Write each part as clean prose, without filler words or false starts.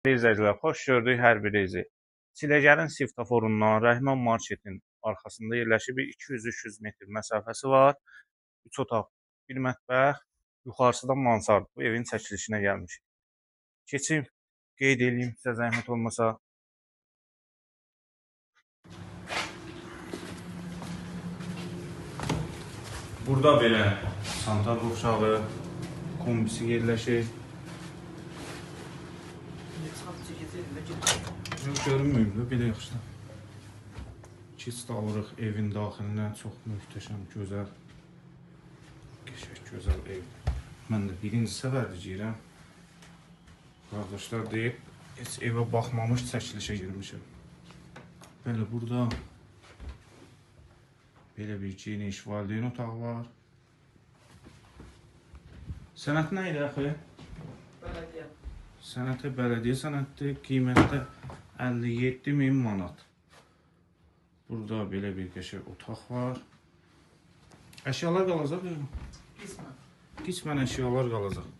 İzləyicilər, xoş gördük hər birinizi. Çiləgərin svetoforundan Rəhman Marketin arxasında yerləşib 200-300 metr məsafəsi var. 3 otaq, 1 mətbəx, yuxarısı da mansard. Bu evin çəkilişinə gəlmişik. Keçim, qeyd edeyim sizə zəhmət olmasa. Burada belə santar qovşağı, kombisi yerləşir. Görünməyim, belə yaxşı. Keçid alırıq evin daxilinə, çox möhtəşəm, gözəl, qəşəng, gözəl ev. Mən də birinci səfərdir girəm. Qardaşlar deyib, heç evə baxmamış çəkilişə girmişəm. Belə burada belə bir geniş valideyn otağı var. Sənət nə idi axı? Bələdiyyə. Sənəti bələdiyyə sənətdir, qiymətdə 57.000 manat. Burada belə bir qəşəng otaq var. Əşyalar qalacaq ya? Qismən. Qismən əşyalar qalacaq.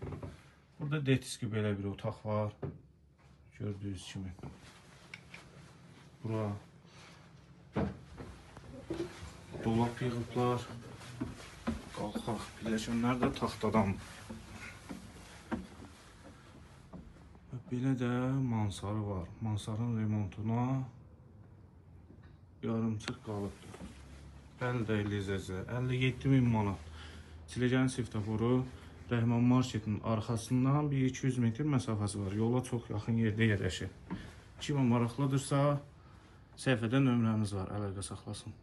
Burada detiski belə bir otaq var. Gördüyünüz kimi. Bura dolap yığıblar. Qalxaq, pilləkənlər də taxtadan. Belə də mansarı var. Mansarın remontuna yarımçıq qalıbdır. Bəli də izləyicilər, 57.000 manat. Çiləgərin svetoforu Rəhman Marketin arxasından 200 metr məsafəsi var. Yola çox yaxın yerdə yerləşir. Kimə maraqlıdırsa, səhifədə nömrəmiz var, əlaqə saxlasın.